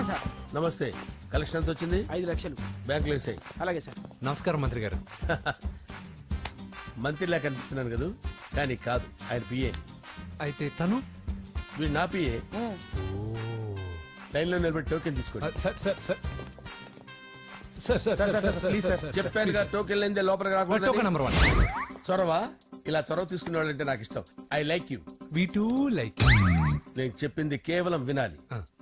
నమస్కారం సార్. నమస్తే. కలెక్షన్ ఎంత వచ్చింది? 5 లక్షలు. బ్యాంకులో వేసాయి. అలాగే సార్. నమస్కారం మంత్రి గారు. మంత్రిలా కనిపిస్తున్నాను కదా, కానీ కాదు, ఆయన పిఏ. అయితే తను వీడు నా పిఏ. లైన్లో నిలబెట్టి టోకెన్ తీసుకోండి. చెప్పాను టోకెన్ లేదే లోపలికి రాకూడదు. నెంబర్ 1 చొరవ. ఇలా చొరవ తీసుకునే వాళ్ళంటే నాకు ఇష్టం. I like you. We two like. నేను చెప్పింది కేవలం వినాలి,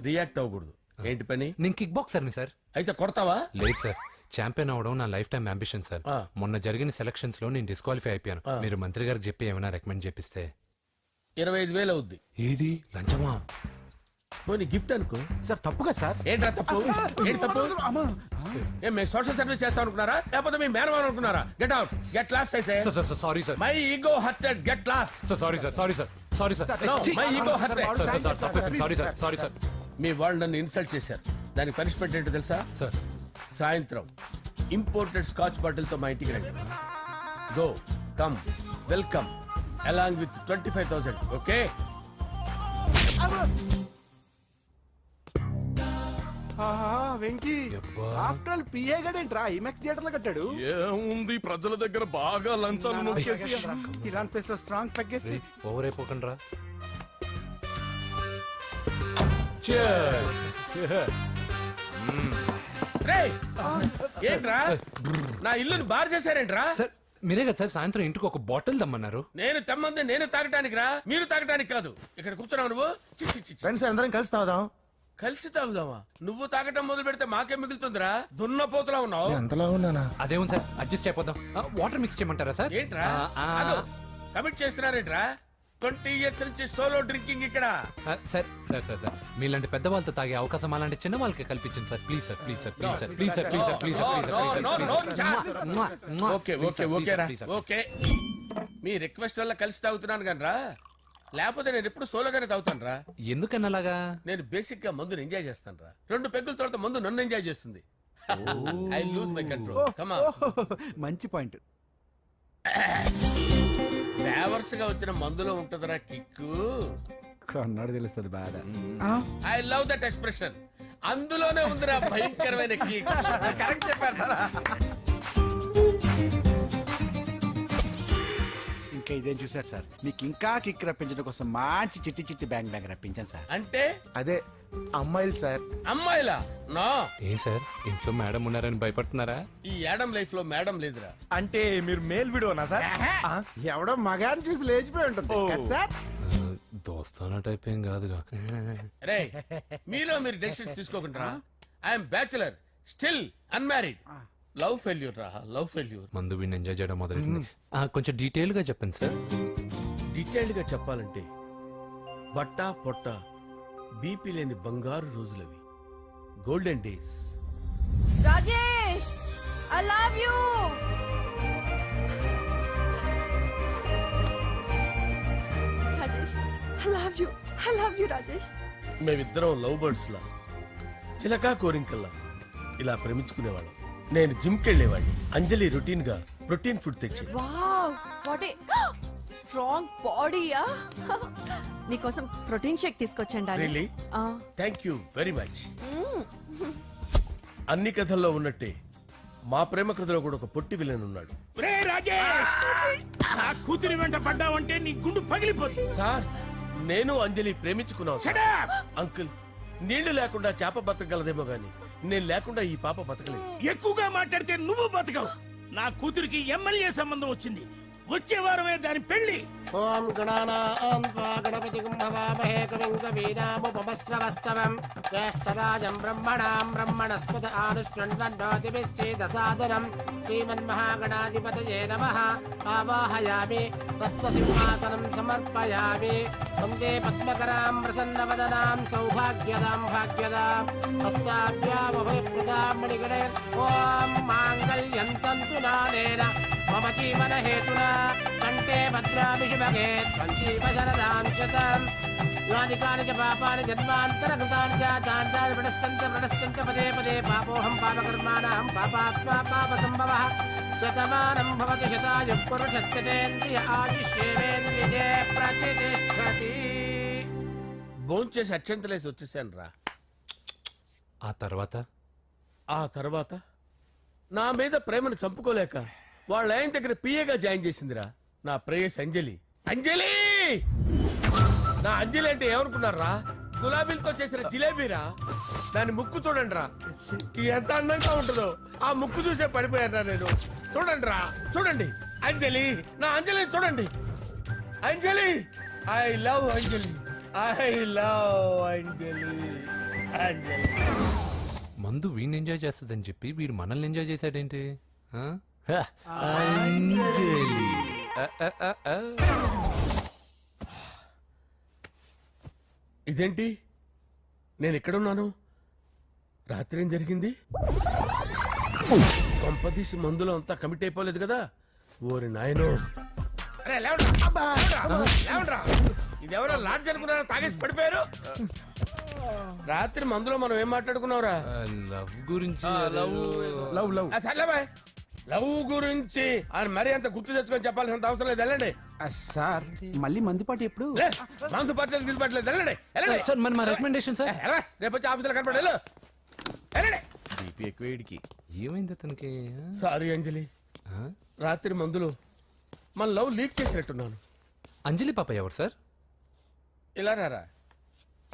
రియాక్ట్ అవ్వకూడదు. ఏంటి పని? నేను కిక్ బాక్సర్ని సార్. అయితే కొడతావా? లేదు సార్, ఛాంపియన్ అవడం నా లైఫ్ టైం అంబిషన్ సార్. మొన్న జరిగిన సెలక్షన్స్ లో నేను డిస్క్వాలిఫై అయిపోయాను. మీరు మంత్రి గారికి చెప్పి ఏమైనా రికమెండ్ చేపిస్తే. 25,000 అవుద్ది. ఏది లంచమా? పోనీ గిఫ్ట్ అనుకో. సార్ తప్పుగా సార్. ఏంట్రా తప్పు? ఏంటి తప్పు? ఏం మేము సోషల్ సర్వీస్ చేస్తాం అనుకున్నారా, లేకపోతే మీ మేనమాన్ అనుకున్నారా? Get out, get lost. Sorry sir, my ego hurted, get lost. Sorry sir, sorry sir, sorry sir, my ego hurted. Sorry sir, sorry sir. మీ వాళ్ళు నన్ను ఇన్సల్ట్ చేశారు. దానికి పనిష్మెంట్ ఏంటో తెలుసా? సార్ సాయంత్రం ఇంపోర్టెడ్ స్కాచ్ బాటిల్ తో మా ఇంటికి రండి. Go come welcome along with 25,000. Okay? Venky after all PA గడేంట్రా ఇమెక్స్ థియేటర్ లో కట్టాడు. ఏముంది, ప్రజల దగ్గర బాగా లంచాలు నొక్కేసి ఇరాన్ ప్లేస్ లో స్ట్రాంగ్ తగ్గేస్తే ఓవర్ అయిపోకండి రా. ఏంట్రా నా ఇల్లుని బార్ చేశారేంట్రా? సార్ మీరే కదా సార్ సాయంత్రం ఇంటికి ఒక బాటిల్ దమ్మన్నారు. నేను తెమ్మంది నేను తాగటానికి రా, మీరు తాగటానికి కాదు. ఇక్కడ కూర్చున్నావు నువ్వు. ఫ్రెండ్స్ అందరం కలిసి తాగుదాం. కలిసి తాగుదామా? నువ్వు తాగటం మొదలు పెడితే మాకే మిగులుతుందిరా. దున్నపోతులా ఉన్నావు. ఎంతలా ఉన్నానా? అదేమో సార్, అడ్జస్ట్ అయిపోదాం. వాటర్ మిక్స్ చేయమంటారా సార్? ఏంట్రా కమిట్ చేస్తున్నారేంట్రా? 20 years నుంచి సోలో డ్రింకింగ్ ఇక్కడ. సార్ సార్ సార్ సార్ మీలాంటి పెద్ద వాళ్ళతో తాగే అవకాశం అలాంటి చిన్న వాళ్ళకి కల్పించండి sir. Please sir, please sir, please sir, please sir, please sir, please sir. Okay okay ఓకేరా, ఓకే. మీ రిక్వెస్ట్ వల్ల కలిసి తాగుతున్నాను కానీ రా, లేకపోతే నేను ఎప్పుడు సోలోగానే తాగుతాను రా. ఎందుకన్నా అలాగా? నేను బేసిక్ గా మందుని ఎంజాయ్ చేస్తాను రా. 2 పెగ్గుల తర్వాత మందు నన్ను ఎంజాయ్ చేస్తుంది. I lose my control. Come on. మంచి పాయింట్. ఫ్లేవర్స్ గా వచ్చిన మందులో ఉంటదరా కిక్కు. కన్నాడు తెలుస్తుంది బాధ. I love that expression. అందులోనే ఉందిరా భయంకరమైన కిక్. కరెక్ట్ చెప్పారు సార్. ఇంకా ఇదేం చూసారు సార్, మీకు ఇంకా కిక్ రప్పించడం కోసం మంచి చిట్టి చిట్టి బ్యాంగ్ బ్యాంగ్ రప్పించాను సార్. అంటే అదే అమ్మాయిలు సార్. అమ్మాయిలా? నా ఏం సార్ ఇంట్లో మేడం ఉన్నారని భయపడుతున్నారా? ఈ యాడమ్ లైఫ్ లో మేడం లేదురా. అంటే మీరు మేల్ వీడియోనా సార్? ఎవడో మగాన్ని చూసి లేచిపోయి ఉంటుంది సార్. దోస్తానా టైప్ ఏం కాదుగా. రే మీలో మీరు డెసిషన్స్ తీసుకోకుండా. I'm bachelor, still unmarried. Love failure రా, లవ్ ఫెయిల్యూర్. మందు వీడిని ఎంజాయ్ చేయడం మొదలైంది. కొంచెం డీటెయిల్ గా చెప్పండి సార్. డీటెయిల్డ్ గా చెప్పాలంటే బట్టా పొట్ట బీపీ లేని బంగారు రోజులవి, golden days. Rajesh, I love you. Rajesh, I love you, I love you Rajesh. మేమిద్దరం లవ్ బర్డ్స్ లా, చిలకా కోరింకల్లా ఇలా ప్రేమించుకునేవాళ్ళం. నేను జిమ్ కెళ్ళేవాడిని. అంజలి రొటీన్ గా ప్రోటీన్ ఫుడ్ తెచ్చి. వావ్, వాట్ ఏ స్ట్రాంగ్ బాడీయా. నీకోసం ప్రోటీన్ షేక్ తీసుకొచ్చండి. Really? Thank you very much. అన్ని కథల్లో ఉన్నట్టే మా ప్రేమ కథలో కూడా ఒక పొట్టి విలన్ ఉన్నాడు. కూతురి వెంట పడ్డావంటే నీ గుండు పగిలిపోతుంది. సార్ నేను అంజలి ప్రేమించుకున్నావు. అంకుల్, నీళ్లు లేకుండా చేప బతకగలదేమో గాని నేను లేకుండా ఈ పాప బతకలేదు. ఎక్కువగా మాట్లాడితే నువ్వు బతకవు. నా కూతురికి ఎమ్మెల్యే సంబంధం వచ్చింది. వచ్చే వారమే దాని పెళ్లి. ఓం గణానాం త్వా గణపతిం భవామహే కవిం కవీనాముపమస్రవస్తవం జ్యేష్ఠరాజం బ్రహ్మణాం బ్రహ్మణస్పద ఆనుష్ఠ్వన్నోతిభిశ్చేదసాదనం శ్రీమన్మహాగణాధిపతయే నమః. ఆవాహయామి తత్వసింహాసనం సమర్పయామి. వందే పద్మకరాం ప్రసన్నవదనాం సౌభాగ్యదాం భాగ్యదాం హస్తాభ్యామభయప్రదాం మణిగణైర్. ఓం మాంగళ్యం తంతు నానేన మమ జీవన హేతునా కంటే భద్రామి శుభగే సంజీవ శరదాం శతం. యాని కాని చ పాపాని జన్మాంతరకృతాని చాతాని ప్రణశ్యంత పదే పదే పాపోహం పాపకర్మాణం పాపాత్మా పాపసంభవః. శతమానం భవతి శతాయుః పురుషస్యేంద్రియ ఆదిశ్యేవేంద్రియే ప్రతిష్ఠతి. భోంచేసి అక్షంతలేసి వచ్చేసాను రా. ఆ తర్వాత ఆ తర్వాత నా మీద ప్రేమను చంపుకోలేక వాళ్ళ ఆయన దగ్గర పిఏగా జాయిన్ చేసిందిరా నా ప్రేయస్ అంజలి. అంజలి నా అంజలి అంటే ఏమనుకున్నారా? గులాబీలతో చేసిన జిలేబీరా. దాని ముక్కు చూడండి రా, ఎంత అందంగా ఉంటుందో. ఆ ముక్కు చూసే పడిపోయారా నేను. చూడండి రా, చూడండి అంజలి, నా అంజలి చూడండి. Anjali, I love Anjali, I love Anjali. Anjali మందు వీడిని ఎంజాయ్ చేస్తుందని చెప్పి వీడు మనల్ని ఎంజాయ్ చేశాడేంటి? ఆ? ఇదేంటి, నేను ఎక్కడున్నాను? రాత్రి ఏం జరిగింది? కొంపదీసి మందులో అంతా కమిట్ అయిపోలేదు కదా? ఓరి నాయనో. ఇదెవరో లాడ్జ్ అనుకున్నారా? తాగేసి పడిపోయారు. రాత్రి మందులో మనం ఏం మాట్లాడుకున్నావురా? లవ్ గురించి. లవ్ గురించి అని మరీ అంత గుర్తు తెచ్చుకొని చెప్పాల్సినంత అవసరం లేదు. వెళ్ళండి సార్ మళ్ళీ మందుపాటి ఎప్పుడు? మందు పట్టలేదు గిల్లు పట్టలేదు. వెళ్ళండి వెళ్ళండి. సార్ మన రికమెండేషన్ సార్. రేపు వచ్చి ఆఫీసులో కనపడే. వెళ్ళండి. బీపీ ఎక్కువ వీడికి. ఏమైంది అతనికి? సారీ అంజలి, రాత్రి మందులో మన లవ్ లీక్ చేసినట్టున్నాను. అంజలి పాప ఎవరు సార్? ఇలా రారా.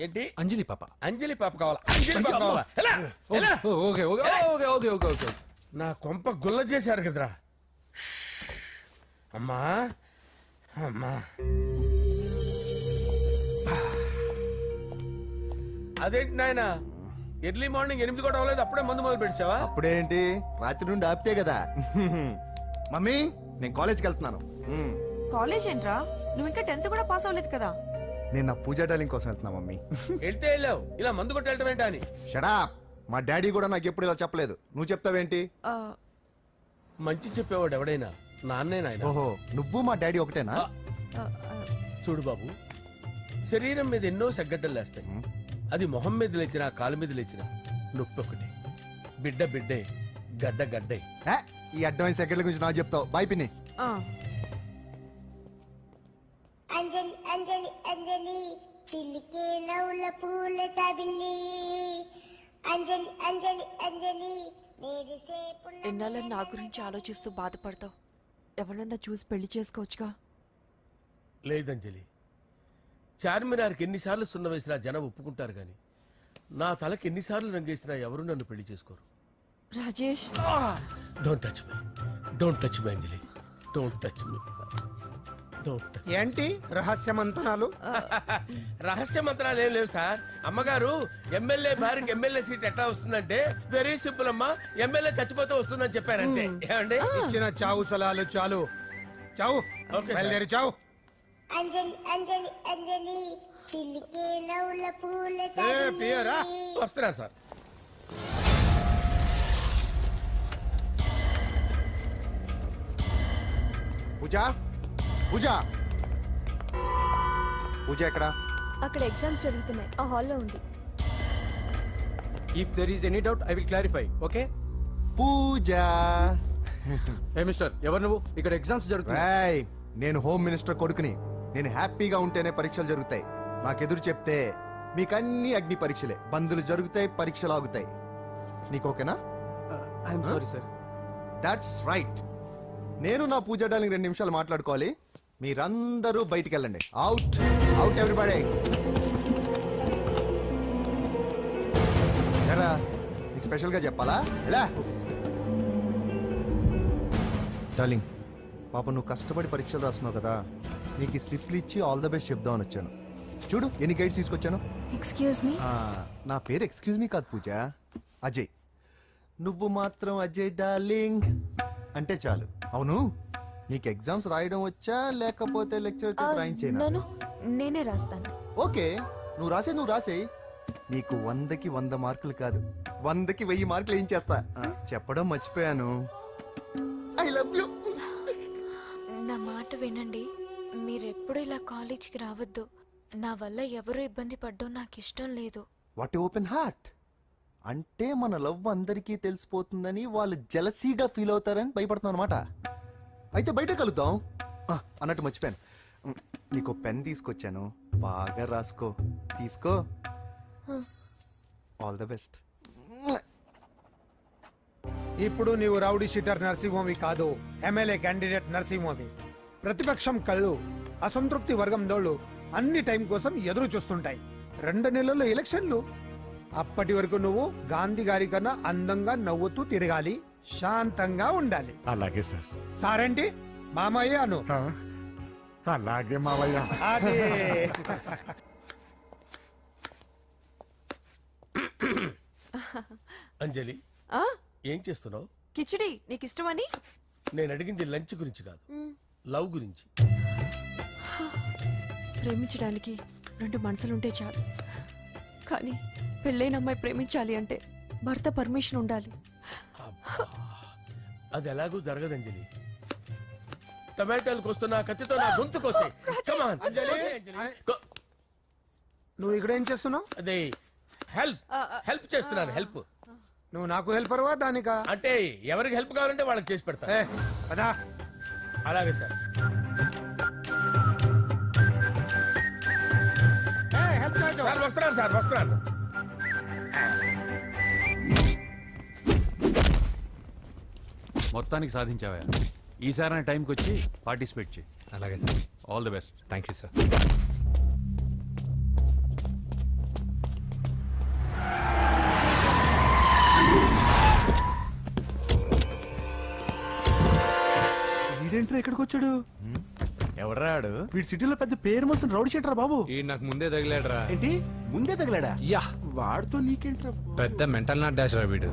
ఏంటి అంజలి పాప? అంజలి పాప కావాలా? అంజలి పాప కావాలా? ఎలా? ఎలా? Okay okay okay okay okay okay. నా కొంప గుల్ల చేశారు కదరా. అమ్మా అమ్మా, అదేంటి నాయన, ఎర్లీ మార్నింగ్ 8 కూడా అవ్వలేదు, అప్పుడే మందు మొదలు పెట్టావా? అప్పుడేంటి, రాత్రి నుండి ఆపితే కదా. మమ్మీ నేను కాలేజ్కి వెళ్తున్నాను. కాలేజ్ ఏంట్రా? నువ్వు ఇంకా 10th కూడా పాస్ అవ్వలేదు కదా. నేను నా పూజా డాలింగ్ కోసం వెళ్తున్నా మమ్మీ. వెళ్తే వెళ్ళావు, ఇలా మందు కొట్టి వెళ్ళటం ఏంటా అని. షడా, మా డాడీ కూడా నాకు ఎప్పుడు ఇలా చెప్పలేదు. నువ్వు చెప్తావేంటి? మంచి చెప్పేవాడు ఎవడైనా నాన్నే నాయన. ఓహో, నువ్వు మా డాడీ ఒకటేనా? చూడు బాబు, శరీరం మీద ఎన్నో సగ్గడ్డలు లేస్తాయి. అది మొహం మీద లేచినా కాలు మీద లేచినా నొప్పి ఒకటి. బిడ్డ బిడ్డే, గడ్డ గడ్డే. ఈ అడ్వాన్స్ సెకండ్ల గురించి నాకు చెప్తావు. బాయ్ పిన్ని. అంజలి అంజలి అంజలి చిలికే నవ్వుల పూల తబిల్లి. అంజలి అంజలి అంజలి ఎన్నాళ్ళ నా గురించి ఆలోచిస్తూ బాధపడతావు? ఎవరన్నా చూసి పెళ్లి చేసుకోవచ్చుగా. లేదంజలి, చార్మినార్కి ఎన్నిసార్లు సున్న వేసినా జనం ఒప్పుకుంటారు గాని నా తలకి ఎన్నిసార్లు రంగేసినా ఎవరు నన్ను పెళ్లి చేసుకోరు. Rajesh, don't touch me, don't touch me Anjali, don't touch me. ఏంటి రహస్య మంత్రాలు? రహస్య మంత్రాలు ఏం లేవు సార్. అమ్మగారు ఎమ్మెల్యే భార్యకి ఎమ్మెల్యే సీట్ ఎట్లా వస్తుందంటే వెరీ సింపుల్ అమ్మా, ఎమ్మెల్యే చచ్చిపోతే వస్తుందని చెప్పారంటే. ఏమండి, ఇచ్చిన చావు సలాలు చాలు. చావు, బయలుదేరి చావు. అంజలి అంజలి అంజలి చిలికే నవ్వుల పూల తబిల్లి. వస్తున్నాను సార్. పూజ, పూజ, పూజ ఎక్కడ? అక్కడ ఎగ్జామ్స్ జరుగుతున్నాయి, ఆ హాల్లో ఉంది. If there is any doubt I will clarify. Okay? Pooja. ఏ మిస్టర్, ఎవరు నువ్వు? ఇక్కడ ఎగ్జామ్స్ జరుగుతున్నాయి. నేను హోమ్ మినిస్టర్ కొడుకుని. నేను హ్యాపీగా ఉంటేనే పరీక్షలు జరుగుతాయి. నాకెదురు చెప్తే మీకన్నీ అగ్ని పరీక్షలే. బందులు జరుగుతాయి, పరీక్షలు ఆగుతాయి. నీకు ఓకేనా? I'm sorry sir. That's right. నేను నా పూజ డార్లింగ్ 2 నిమిషాలు మాట్లాడుకోవాలి. మీరందరూ బయటికి వెళ్ళండి. Out out everybody. ఎరా, నీకు స్పెషల్గా చెప్పాలా? ఎలా డార్లింగ్, పాప నువ్వు కష్టపడి పరీక్షలు రాస్తున్నావు కదా, నీకు ఈ స్లిప్లు ఇచ్చి ఆల్ ద బెస్ట్ చెప్దామని వచ్చాను. చూడు ఎన్ని గైడ్స్ తీసుకొచ్చాను. Excuse me. నా పేరు ఎక్స్క్యూజ్ మీ కాదు పూజ, అజయ్. నువ్వు మాత్రం అజయ్ డార్లింగ్ అంటే చాలు. అవును, నీకు ఎగ్జామ్స్ రాయడం వచ్చా లేకపోతే లెక్చర్ రాయించేనా? నేనే రాస్తాను. ఓకే, నువ్వు రాసే. నీకు 100కి 100 మార్కులు కాదు, 100కి 1000 మార్కులు ఏం చేస్తా. చెప్పడం మర్చిపోయాను, ఐ లవ్ యూ. నా మాట వినండి, మీరెప్పుడు ఇలా కాలేజ్కి రావద్దు. నా వల్ల ఎవరు ఇబ్బంది పడ్డం నాకు ఇష్టం లేదు. వాట్ ఓపెన్ హార్ట్ అంటే మన లవ్ అందరికీ తెలిసిపోతుందని వాళ్ళు జలసీగా ఫీల్ అవుతారని భయపడుతున్నాం అనమాట. అయితే బయట కలుద్దాం. అన్నట్టు మర్చిపోయాను, నీకు పెన్ తీసుకొచ్చాను, బాగా రాసుకో. తీసుకో. All the best. ఇప్పుడు నీవు రౌడీ షీటర్ నరసింహవి కాదు, ఎమ్మెల్యే క్యాండిడేట్ నరసింహవి. ప్రతిపక్షం కళ్ళు అసంతృప్తి వర్గం నోళ్ళు అన్ని టైం కోసం ఎదురు చూస్తుంటాయి. 2 నెలల్లో ఎలక్షన్లు. అప్పటి వరకు నువ్వు గాంధీ గారి కన్నా అందంగా నవ్వుతూ తిరగాలి, శాంతంగా ఉండాలి. అలాగే సార్. సారేంటి మామయ్య అను. అలాగే మావయ్య. అదే. అంజలి ఏం చేస్తున్నావు? కిచిడి నీకు ఇష్టమని. నేను అడిగింది లంచ్ గురించి కాదు, లవ్ గురించి. ప్రేమించడానికి 2 మనసులుంటే చాలు, కానీ పెళ్ళైన అమ్మాయి ప్రేమించాలి అంటే భర్త పర్మిషన్ ఉండాలి. అది ఎలాగూ జరగదు అంజలి. టమాటాలు కోస్తున్నా కత్తితో నా గొంతు కోసే. నువ్వు ఇక్కడ ఏం చేస్తున్నావు? అదే హెల్ప్ చేస్తున్నాను. హెల్ప్. నువ్వు నాకు హెల్పర్వా దానికా? అంటే ఎవరికి హెల్ప్ కావాలంటే వాళ్ళకి చేసి పెడతా. అదా అలాగే సార్. వస్తున్నాను సార్, వస్తున్నాను. మొత్తానికి సాధించావా? ఈసారి టైంకి వచ్చి పార్టిసిపేట్ చేయి. అలాగే sir. All the best. Thank you sir. వీడేంట్రా ఎక్కడికి వచ్చాడు? ఎవడ్రాడు? వీడి సిటీలో పెద్ద పేరు మోసిన రౌడీ షీటర్ బాబు. ఈ నాకు ముందే తగిలాడరా. ఏంటి ముందే తగిలాడా? యా, వాడితో నీకేంట్రా? పెద్ద మెంటల్ నాట్ డాష్ రా వీడు.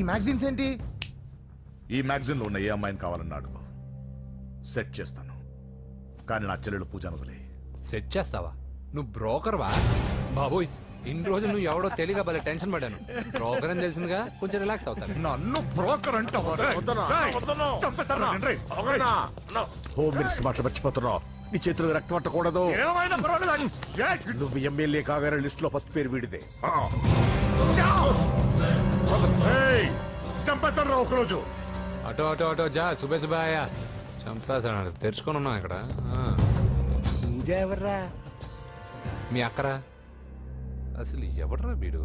మ్యాగజైన్స్ ఏంటి? ఈ మ్యాగజైన్ లో ఉన్న ఏ అమ్మాయిని కావాలన్నా అడుగు, సెట్ చేస్తాను. కానీ నా చెల్లెలు పూజ వదిలే. సెట్ చేస్తావా? నువ్వు బ్రోకర్ వా? బాబోయ్, ఇన్ని రోజులు నువ్వు ఎవడో తెలియక భలే టెన్షన్ పడ్డాను. బ్రోకర్ అని తెలిసిందిగా కొంచెం రిలాక్స్ అవుతాను. నన్ను బ్రోకర్ అంటావా? హోమ్ మినిస్టర్ మాటలు మర్చిపోతున్నావు. నీ చేతులకు రక్తం పట్టకూడదు. నువ్వు ఎమ్మెల్యే కాగానే లిస్ట్ లో ఫస్ట్ పేరు వీడిదే. చంపేస్తాను రా ఒకరోజు. అటో అటో అటో జా. సుబే సుబే ఆయా. చంపేస్తాడు. తెరుచుకొని ఉన్నాం ఇక్కడ. పూజ ఎవర్రా? మీ అక్కరా? అసలు ఎవడరా వీడు?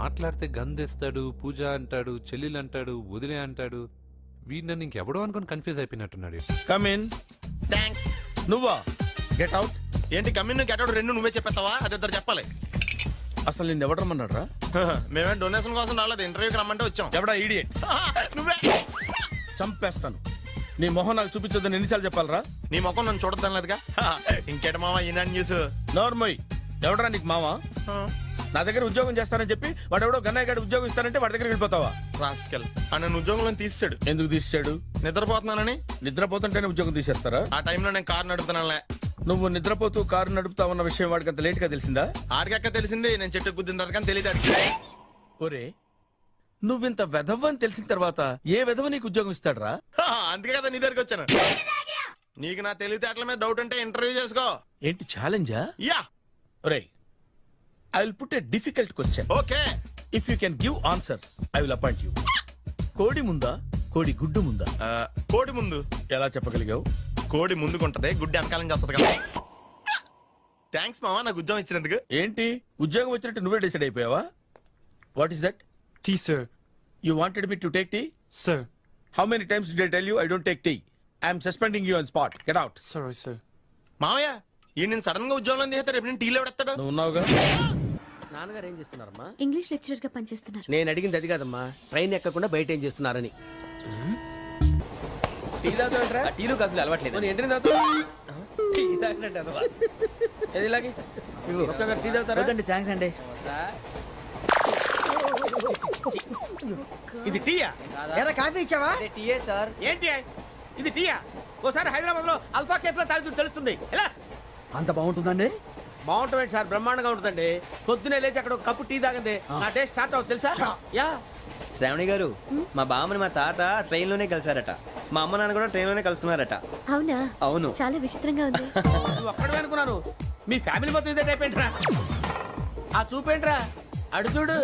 మాట్లాడితే గంధేస్తాడు, పూజ అంటాడు, చెల్లెలు అంటాడు, వదిలే అంటాడు. వీడు నన్ను ఇంకెవడో అనుకుని కన్ఫ్యూజ్ అయిపోయినట్టున్నాడు. Come in. థ్యాంక్స్. నువ్వా? Get out. ఏంటి కమ్యూన్ గెట్ అవుట్ 2 నువ్వే చెప్పేస్తావా? అది ఇద్దరు చెప్పాలి. అసలు నిన్ను ఎవడు రమ్మన్నాడు రా? మేమే డొనేషన్ కోసం రాలేదు, ఇంటర్వ్యూకి రమ్మంటే వచ్చాం. ఎవడా ఈడియట్? నువ్వే. చంపేస్తాను. నీ మొహం నాకు చూపించొద్దని ఎన్నిసార్లు చెప్పాలరా? నీ మొహం నన్ను చూడద్దనలేదుగా. ఇంకేట మామ ఈనాడు న్యూస్. నోర్మోయ్, ఎవడరా నీకు మామ? నా దగ్గర ఉద్యోగం చేస్తానని చెప్పి వాడెవడో గన్నయ్య గారి ఉద్యోగం ఇస్తానంటే వాడి దగ్గర వెళ్ళిపోతావా? రాస్కెల్. నన్ను ఉద్యోగంలో తీసాడు. ఎందుకు తీసాడు? నిద్రపోతున్నానని. నిద్రపోతుంటేనే ఉద్యోగం తీసేస్తారా? ఆ టైంలో నేను కారు నడుపుతున్నానులే. నువ్వు నిద్రపోతూ కారు నడుపుతావన్న విషయం వాడికి అంత లేట్ గా తెలిసిందా? ఆడికక్క తెలిసింది, నేను చెట్టు గుద్దిన తర్వాత కానీ తెలియదు. ఒరే, నువ్వింత వెధవని తెలిసిన తర్వాత ఏ వెధవ నీకు ఉద్యోగం ఇస్తాడరా? అందుకే కదా నీ దగ్గరికి వచ్చాను. నీకు నా తెలివితేటల మీద డౌట్ అంటే ఇంటర్వ్యూ చేసుకో. ఏంటి ఛాలెంజా? యా. ఒరే, I will put a difficult question. Okay. If you can give answer I will appoint you. కోడి ముందా, కోడి గుడ్డు ముందా? కోడి ముందు. ఎలా చెప్పగలిగావు? కోడి ముందుకుంటది, గుడ్డి వెనకాలం చేస్తుంది కదా. థ్యాంక్స్ మామా నాకు ఉద్యోగం ఇచ్చినందుకు. ఏంటి ఉద్యోగం వచ్చినట్టు నువ్వే డిసైడ్ అయిపోయావా? What is that? Tea sir. You wanted me to take tea? Sir. How many times did I tell you I don't take tea? I'm suspending you on spot. Get out. Sorry sir. మామయ్య ఈ నేను sudden గా ఉద్యోగంలో తీస్తాడు, రేపు నేను టీలో పెడతాడు. నువ్వు ఉన్నావుగా. నాన్నగారు ఏం చేస్తున్నారమ్మా? ఇంగ్లీష్ లెక్చరర్ గా పనిచేస్తున్నారు. నేను అడిగింది అది కాదమ్మా, ట్రైన్ ఎక్కకుండా బయట ఏం చేస్తున్నారని. టీ తాగుతాంట్రా? టీలు కాఫీలు అలవాట్లేదు. ఏంటి తాగుతావు? టీ తాగినట్టు ఏది ఇలాగే ఒక్కగారు టీ తాగుతారా? థ్యాంక్స్ అండి. ఇది టీయా? కాఫీ ఇచ్చావా? టీయే సార్. ఏంటి ఇది టీయా? ఓసారి హైదరాబాద్ లో అల్ఫా కేఫ్ లో తాగుతూ తెలుస్తుంది. ఎలా అంత బాగుంటుందండి? బాగుంటుంది సార్, బ్రహ్మాండంగా ఉంటుందండి. పొద్దునే లేచి అక్కడ ఒక కప్పు టీ తాగింది నా డే స్టార్ట్ అవుతుంది తెలుసా? యా. శ్రావణి గారు, మా బామ్మని మా తాత ట్రైన్ లోనే కలిసారట. మా అమ్మ నాన్న కూడా ట్రైన్ లోనే కలుస్తున్నారట. అవునా? అవును. చాలా విచిత్రంగా ఉంది. నువ్వు ఒక్కడే అనుకున్నాను, మీ ఫ్యామిలీ మొత్తం ఇదే టైప్ ఏంట్రా? ఆ చూపేంట్రా అడు చూడు.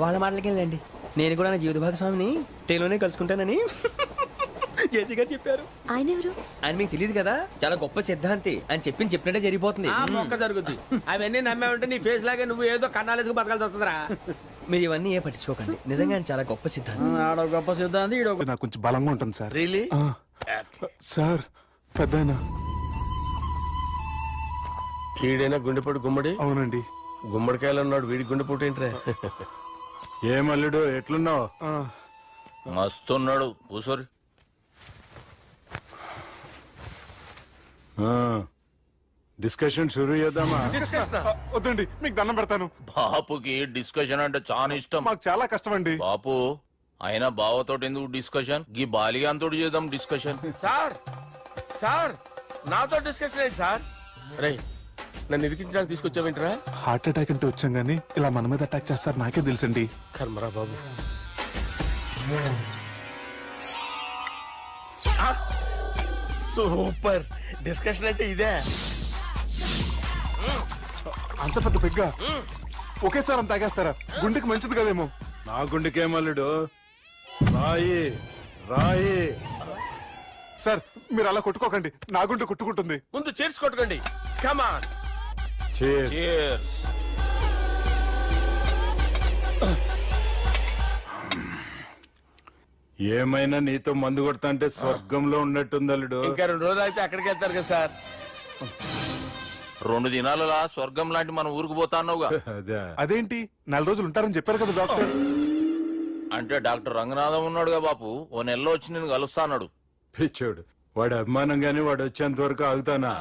వాళ్ళ మాటలకి వెళ్ళండి. నేను కూడా నా జీవిత భాగస్వామిని ట్రైన్లోనే కలుసుకుంటానని జేసీ గారు చెప్పారు. ఆయన ఎవరు? ఆయన మీకు తెలియదు కదా, చాలా గొప్ప సిద్ధాంతి అని చెప్పినట్టే జరిగిపోతుంది. ఆ మొక్క జరుగుద్ది. అవన్నీ నమ్మావంటే నీ ఫేస్ లాగే నువ్వు ఏదో కన్నాలేసుకు బతకాల్సి వస్తుందిరా. మీరు ఇవన్నీ ఏ పట్టించుకోకండి. నిజంగా ఆయన చాలా గొప్ప సిద్ధాంతి. ఆడో గొప్ప సిద్ధాంతి, ఈడో నాకు కొంచెం బలంగా ఉంటుంది సార్. రియలీ? సార్ పెద్దయినా ఈడైనా గుండెపోటు గుమ్మడి? అవునండి. గుమ్మడికాయలు ఉన్నాడు, వీడి గుండెపోటు ఏంట్రా? ఏమల్లుడు ఎట్లున్నావు? మస్తున్నాడు కూసోరి. డిస్కషన్ షురూ చేద్దామా? వద్దండి, మీకు దండం పెడతాను. బాపుకి డిస్కషన్ అంటే చాలా ఇష్టం. మాకు చాలా కష్టం అండి. బాపు అయినా బావతోటి ఎందుకు డిస్కషన్? గీ బాలిగాంతోటి చేద్దాం డిస్కషన్. సార్ సార్ నాతో డిస్కషన్ ఏంటి సార్? రే నన్ను ఇరికించడానికి తీసుకొచ్చావేంట్రా? హార్ట్ అటాక్ అంటే వచ్చాం గానీ ఇలా మన మీద అటాక్ చేస్తారు నాకే తెలుసండి. కర్మరా బాబు. సూపర్ డిస్కషన్ అంటే ఇదే. అంత పెద్ద పెగ్గా ఒకేసారి అంత తాగేస్తారా? గుండెకి మంచిది కదేమో. నా గుండెకేమల్లుడు రాయి రాయి. సార్ మీరు అలా కొట్టుకోకండి, నా గుండె కొట్టుకుంటుంది. ముందు చేర్చి కొట్టుకోండి. కమాన్. ఏమైనా నీతో మందు కొడతా అంటే స్వర్గంలో ఉన్నట్టుంది అల్లుడు. ఇంకా 2 రోజులు అయితే అక్కడికి వెళ్తారు కదా సార్. 2 దినాలలా స్వర్గం లాంటి మనం ఊరికి పోతా అన్నావుగా. అదేంటి 4 రోజులు ఉంటారని చెప్పారు కదా డాక్టర్. అంటే డాక్టర్ రంగనాథం ఉన్నాడుగా బాపు, ఓ నెలలో వచ్చి నేను కలుస్తా అన్నాడు. పిచ్చోడు, వాడు అభిమానం గాని వాడు వచ్చేంత వరకు ఆగుతానా?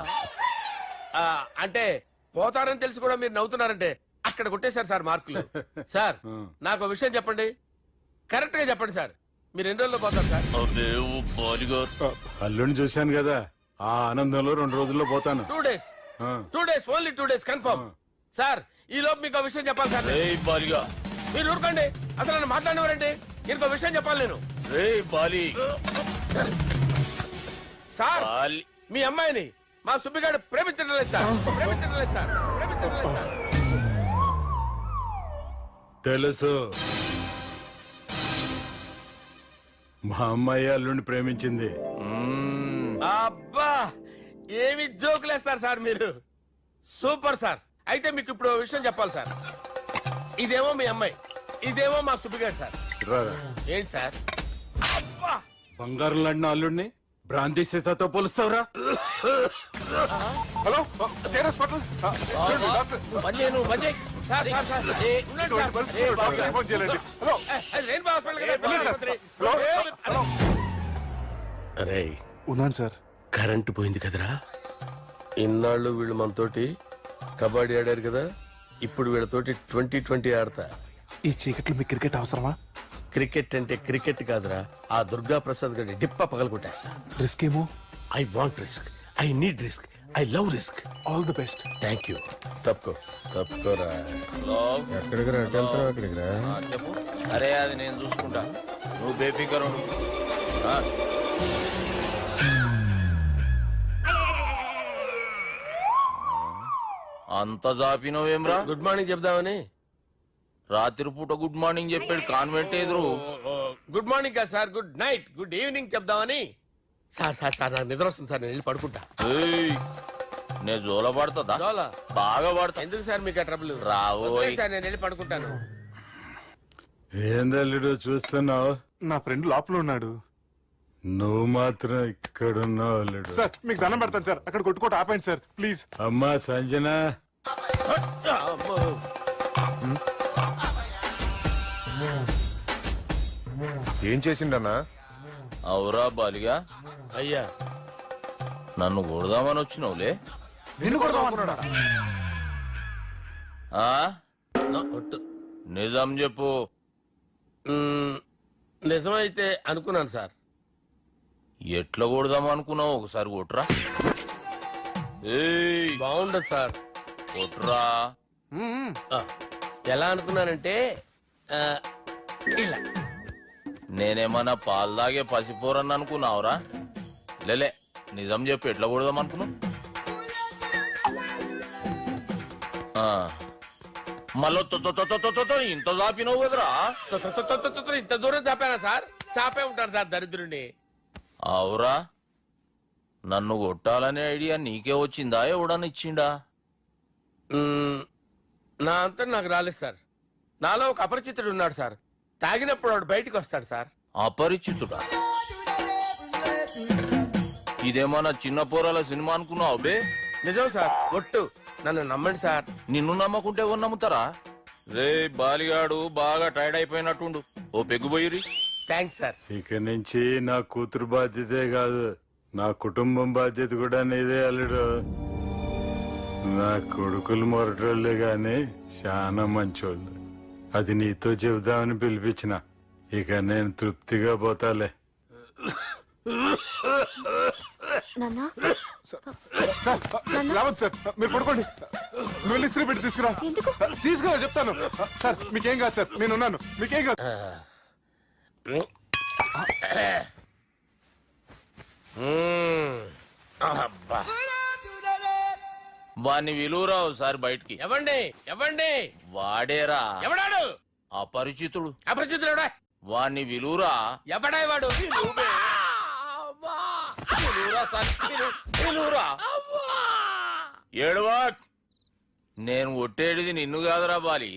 అంటే పోతారని తెలిసి కూడా మీరు నవ్వుతున్నారంటే అక్కడ కొట్టేశారు సార్ మార్కులు. సార్ నాకు ఒక విషయం చెప్పండి, కరెక్ట్ గా చెప్పండి సార్. మీరు ఎన్ని రోజుల్లో పోతారు సార్? అల్లుడిని చూశాను కదా, ఆ ఆనందంలో 2 రోజుల్లో పోతాను. 2 days. 2 days, only 2 days confirm. Sir ఈ లోపు మీకు ఒక విషయం చెప్పాలి సార్. మీరు ఊరుకోండి, అసలు నన్ను మాట్లాడినవారండి. ఇంకో విషయం చెప్పాలి నేను. సార్ మీ అమ్మాయిని మా సుబ్బిగాడు ప్రేమించడం లేదు సార్. ప్రేమించడం లేదు సార్. ప్రేమించడం లేదు సార్. తెలుసు, మా అమ్మాయి అల్లుడిని ప్రేమించింది. అబ్బా ఏమి జోకులేస్తారు సార్ మీరు. Super sir. అయితే మీకు ఇప్పుడు ఓ విషయం చెప్పాలి సార్. ఇదేమో మీ అమ్మాయి, ఇదేమో మా సుబ్బిగాడు సార్. ఏంటి సార్? బంగారం లాంటి అల్లుడిని భ్రాంతి సీతాతో పోలుస్తావురా? Hello hospital. అరే ఉన్నాను సార్. కరెంటు పోయింది కదరా. ఇన్నాళ్ళు వీళ్ళు మనతోటి కబడ్డీ ఆడారు కదా, ఇప్పుడు వీళ్ళతోటి 2020 ఆడతా. ఈ చీకట్లో మీకు క్రికెట్ అవసరమా? క్రికెట్ అంటే క్రికెట్ కాదురా, ఆ దుర్గా ప్రసాద్ గారి డిప్ప పగల కొట్టేస్తా. రిస్క్ ఏమో. I want risk, I need risk, I love risk. All the best. Thank you. తప్పుకోరా. ఎక్కడికి రా? అక్కడికి రా. చెప్పు. అరే అది నేను చూసుకుంటా, నువ్వు బేఫికర్ ఉండు. అంత జాపినవేమ్రా? గుడ్ మార్నింగ్ చెప్దామని. రాత్రి పూట గుడ్ మార్నింగ్ చెప్పాడు కాన్వెంట్ ఎదురు. గుడ్ మార్నింగ్ కదా sir, good night, good evening చెప్దామని. సార్ సార్ సార్ నాకు నిద్ర వస్తుంది సార్, నేను వెళ్ళి పడుకుంటా. నేను జోల పడుతుందా? బాగా పడతా. ఎందుకు సార్ మీకు ఆ ట్రబుల్? రావు సార్, నేను వెళ్ళి పడుకుంటాను. ఏందల్లుడు చూస్తున్నావు? నా ఫ్రెండ్ లోపల ఉన్నాడు. నువ్వు మాత్రం ఇక్కడున్నావు అల్లుడు. సార్ మీకు దండం పెడతాను సార్, అక్కడ కొట్టుకోట ఆపండి సార్ ప్లీజ్. అమ్మా సంజన, ఏం చేసిండన్నా? అవురా బాలిగా. అయ్యా నన్ను కొడదామని వచ్చినావులే. నిన్ను కొడదామన్నాడా? నిజం చెప్పు. నిజమైతే అనుకున్నాను సార్. ఎట్లా కొడదాం అనుకున్నావు? ఒకసారి కొట్రా. బాగుండదు సార్. కొట్రా. ఎలా అనుకున్నానంటే ఇలా. నేనేమన్నా పాలు తాగే పసిపోరని అనుకున్నావురా? లేలే, నిజం చెప్పి ఎట్లా కొడదాం అనుకున్నావు? మళ్ళీ ఇంత చాపినావు కదరా? ఇంత దూరం చాపానా సార్? చాపే ఉంటాను సార్ దరిద్రుడిని. అవురా, నన్ను కొట్టాలనే ఐడియా నీకే వచ్చిందా? ఎవడన్నా ఇచ్చిండా? నా అంతా నాకు రాలేదు సార్. నాలో ఒక అపరిచితుడు ఉన్నాడు సార్. తాగినప్పుడు వాడు బయటికి వస్తాడు సార్. అపరిచితుడా? ఇదేమన్నా చిన్న పోరాల సినిమా అనుకున్నావు బే? నిజం సార్, ఒట్టు, నన్ను నమ్మండి సార్. నిన్ను నమ్మకుంటే ఎవరు నమ్ముతారా? రే బాలిగాడు బాగా టైర్డ్ అయిపోయినట్టుండు, ఓ పెగ్గుబోయిరి. Thanks sir. ఇక నుంచి నా కూతురు బాధ్యతే కాదు, నా కుటుంబం బాధ్యత కూడా నీదే అల్లుడు. నా కొడుకులు మొరటోళ్ళే గాని చాలా మంచోళ్ళు. అది నీతో చెబుదామని పిలిపించిన. ఇక నేను తృప్తిగా పోతాలే. రావద్దు సార్, మీరు పడుకోండి. నువ్వు ఇస్త్రీ పెట్టి తీసుకురా. తీసుకురా చెప్తాను. సార్ మీకేం కాదు సార్, నేనున్నాను. మీకేం కాదు. వాణ్ణి విలువరా ఒకసారి బయటికి. ఎవండి ఎవండి? వాడేరా. ఎవడాడు? అపరిచితుడు. అపరిచితుడు ఎవడా? వాణ్ణి విలువరా. ఎవడా వాడు? ఏడవా, నేను ఒట్టేడిది నిన్ను కాదురా బాలి.